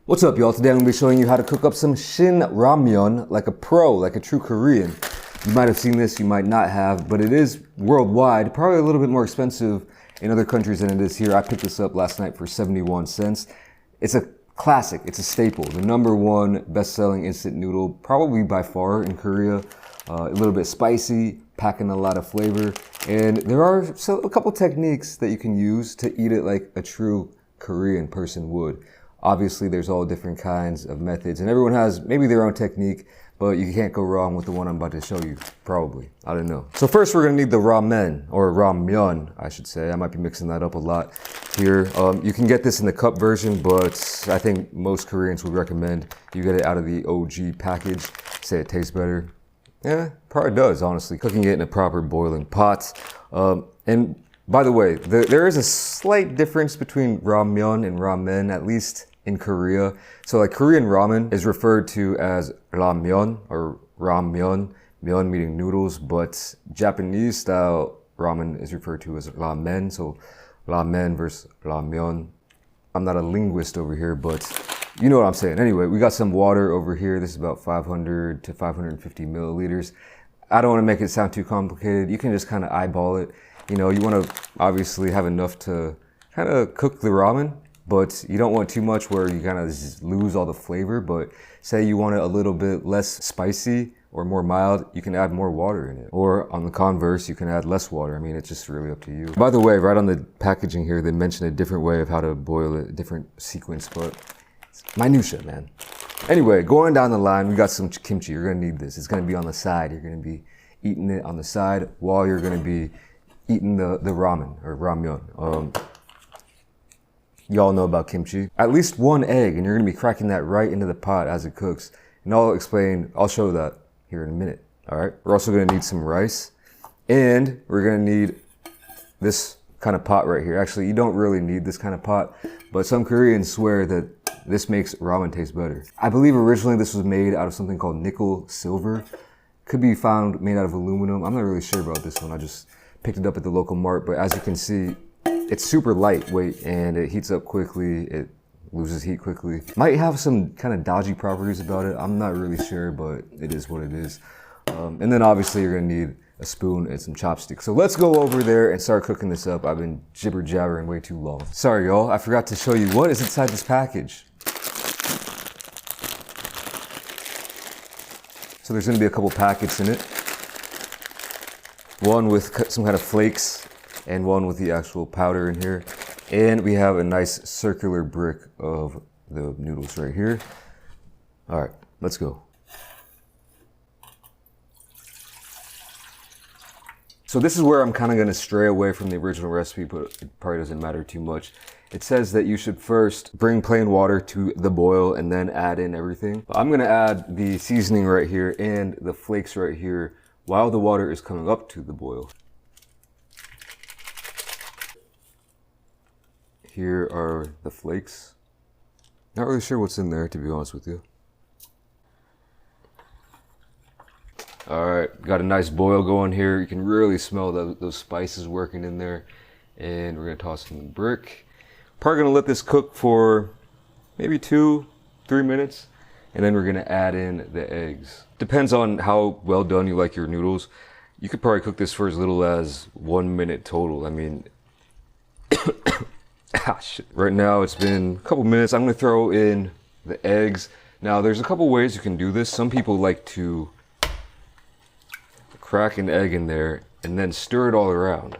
What's up, y'all? Today I'm going to be showing you how to cook up some Shin Ramyun like a pro, like a true Korean. You might have seen this, you might not have, but it is worldwide, probably a little bit more expensive in other countries than it is here. I picked this up last night for 71 cents. It's a classic, it's a staple, the #1 best-selling instant noodle, probably by far in Korea. A little bit spicy, packing a lot of flavor, and there are a couple techniques that you can use to eat it like a true Korean person would. Obviously, there's all different kinds of methods, and everyone has maybe their own technique, but you can't go wrong with the one I'm about to show you, probably. I don't know. So first, we're gonna need the ramen, or ramyun, I should say. I might be mixing that up a lot here. You can get this in the cup version, but I think most Koreans would recommend you get it out of the OG package. Say it tastes better. Yeah, probably does, honestly. Cooking it in a proper boiling pot. And by the way, there is a slight difference between ramyun and ramen, at least in Korea. So like Korean ramen is referred to as ramyun or ramyun, myeon meaning noodles, but Japanese style ramen is referred to as ramen. So ramen versus ramyun. I'm not a linguist over here, but you know what I'm saying. Anyway, we got some water over here. This is about 500 to 550 milliliters. I don't want to make it sound too complicated. You can just kind of eyeball it. You know, you want to obviously have enough to kind of cook the ramen, but you don't want too much where you kind of lose all the flavor. But say you want it a little bit less spicy or more mild, you can add more water in it. Or on the converse, you can add less water. I mean, it's just really up to you. By the way, right on the packaging here, they mention a different way of how to boil it, a different sequence, but it's minutia, man. Anyway, going down the line, we got some kimchi. You're gonna need this. It's gonna be on the side. You're gonna be eating it on the side while you're gonna be eating the ramen or ramyun. Y'all know about kimchi. At least one egg, and you're gonna be cracking that right into the pot as it cooks. And I'll show that here in a minute, all right? We're also gonna need some rice, and we're gonna need this kind of pot right here. Actually, you don't really need this kind of pot, but some Koreans swear that this makes ramen taste better. I believe originally this was made out of something called nickel silver. Could be found made out of aluminum. I'm not really sure about this one. I just picked it up at the local mart, but as you can see, it's super lightweight and it heats up quickly. It loses heat quickly. Might have some kind of dodgy properties about it. I'm not really sure, but it is what it is. And then obviously you're gonna need a spoon and some chopsticks. So let's go over there and start cooking this up. I've been jibber jabbering way too long. Sorry, y'all. I forgot to show you what is inside this package. So there's gonna be a couple packets in it. One with some kind of flakes and one with the actual powder in here. And we have a nice circular brick of the noodles right here. All right, let's go. So this is where I'm kind of gonna stray away from the original recipe, but it probably doesn't matter too much. It says that you should first bring plain water to the boil and then add in everything. I'm gonna add the seasoning right here and the flakes right here while the water is coming up to the boil. Here are the flakes. Not really sure what's in there, to be honest with you. All right, got a nice boil going here. You can really smell those spices working in there. And we're gonna toss in the brick. Probably gonna let this cook for maybe 2-3 minutes. And then we're gonna add in the eggs. Depends on how well done you like your noodles. You could probably cook this for as little as 1 minute total. I mean, shit. Right now it's been a couple minutes. I'm gonna throw in the eggs. Now there's a couple ways you can do this. Some people like to crack an egg in there and then stir it all around.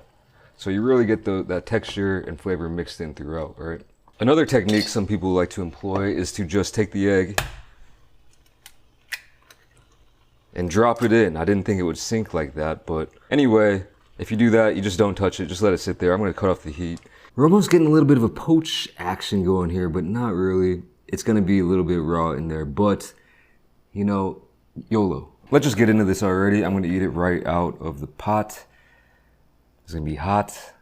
So you really get that texture and flavor mixed in throughout, right? Another technique some people like to employ is to just take the egg and drop it in. I didn't think it would sink like that, but anyway, if you do that, you just don't touch it, just let it sit there. I'm gonna cut off the heat. We're almost getting a little bit of a poach action going here, but not really. It's gonna be a little bit raw in there, but you know, YOLO. Let's just get into this already. I'm gonna eat it right out of the pot. It's gonna be hot.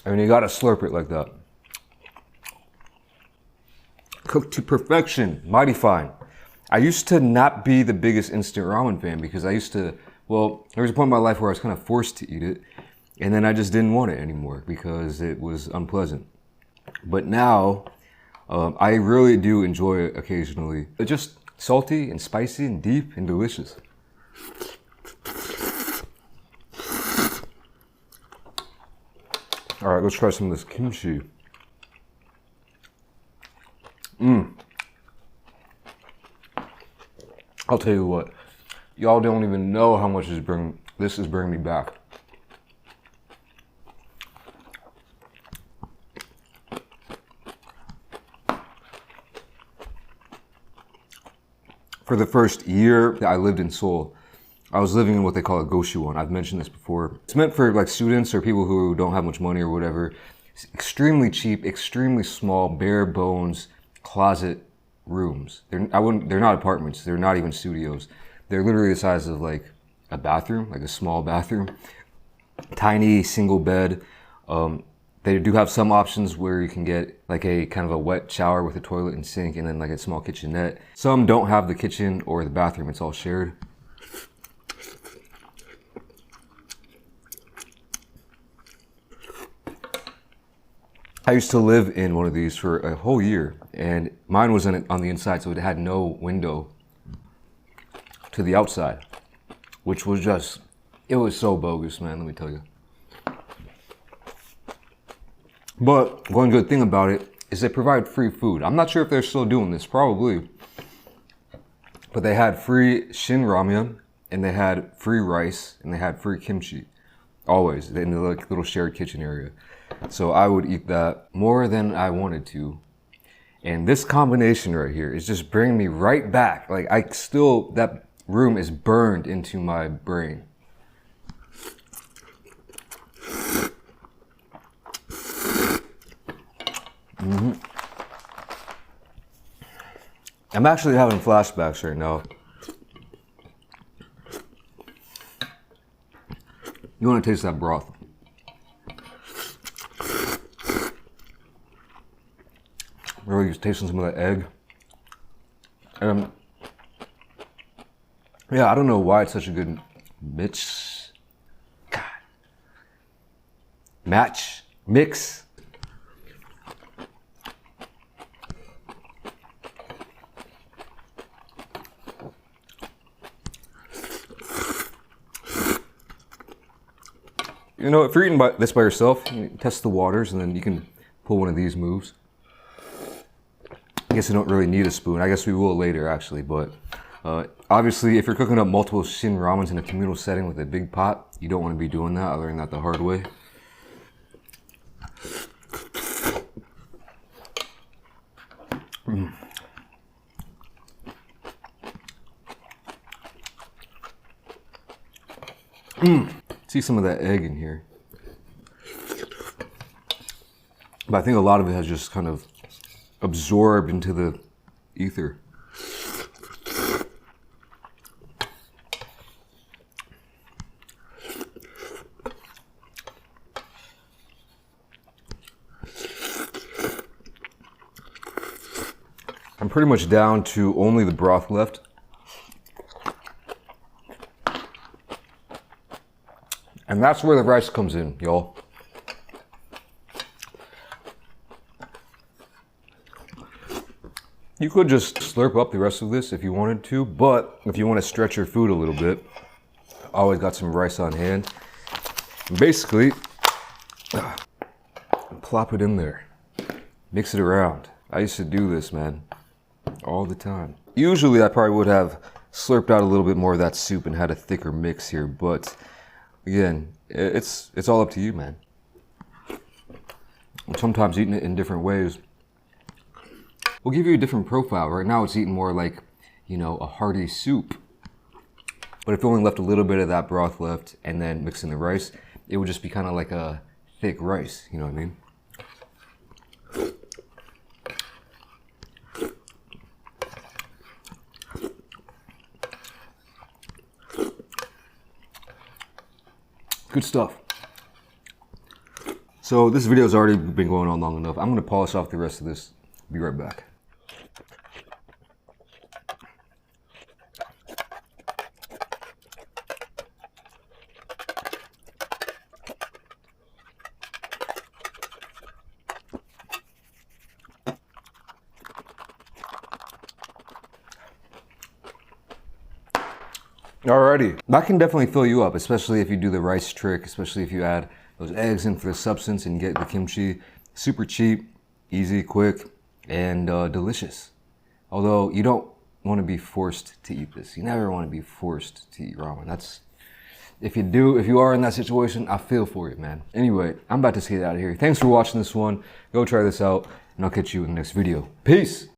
I mean, you gotta slurp it like that. Cooked to perfection, mighty fine. I used to not be the biggest instant ramen fan because I used to, well, there was a point in my life where I was kind of forced to eat it, and then I just didn't want it anymore because it was unpleasant. But now, I really do enjoy it occasionally. It's just salty and spicy and deep and delicious. All right, let's try some of this kimchi. I'll tell you what, y'all don't even know how much this is bringing me back. For the first year that I lived in Seoul, I was living in what they call a goshwon. I've mentioned this before. It's meant for like students or people who don't have much money or whatever. It's extremely cheap, extremely small, bare bones closet rooms. They're not apartments. They're not even studios. They're literally the size of like a bathroom, like a small bathroom. Tiny single bed. They do have some options where you can get like a kind of a wet shower with a toilet and sink and then like a small kitchenette. Some don't have the kitchen or the bathroom, it's all shared. I used to live in one of these for a whole year and mine was on the inside, so it had no window to the outside, which was just, it was so bogus, man, let me tell you. But one good thing about it is they provide free food. I'm not sure if they're still doing this, probably. But they had free Shin Ramyun, and they had free rice, and they had free kimchi. Always, in the like, little shared kitchen area. So I would eat that more than I wanted to. And this combination right here is just bringing me right back. Like that room is burned into my brain. I'm actually having flashbacks right now. You want to taste that broth? Really just tasting some of that egg. Yeah, I don't know why it's such a good mix. Mix. You know, if you're eating this by yourself, you test the waters and then you can pull one of these moves. I guess you don't really need a spoon. I guess we will later, actually. But obviously, if you're cooking up multiple Shin ramens in a communal setting with a big pot, you don't want to be doing that. I learned that the hard way. See some of that egg in here. But I think a lot of it has just kind of absorbed into the ether. I'm pretty much down to only the broth left. And that's where the rice comes in, y'all. You could just slurp up the rest of this if you wanted to, but if you want to stretch your food a little bit, I always got some rice on hand. Basically, plop it in there. Mix it around. I used to do this, man, all the time. Usually I probably would have slurped out a little bit more of that soup and had a thicker mix here, but again, it's all up to you, man. I'm sometimes eating it in different ways will give you a different profile. Right now it's eating more like, you know, a hearty soup. But if you only left a little bit of that broth left and then mix in the rice, it would just be kind of like a thick rice, you know what I mean? Good stuff. So this video's already been going on long enough. I'm gonna polish off the rest of this. Be right back. Alrighty, that can definitely fill you up, especially if you do the rice trick, especially if you add those eggs in for the substance and get the kimchi. Super cheap, easy, quick, and delicious. Although you don't want to be forced to eat this. You never want to be forced to eat ramen. That's, if you are in that situation, I feel for you, man. Anyway, I'm about to get out of here. Thanks for watching this one. Go try this out, and I'll catch you in the next video. Peace!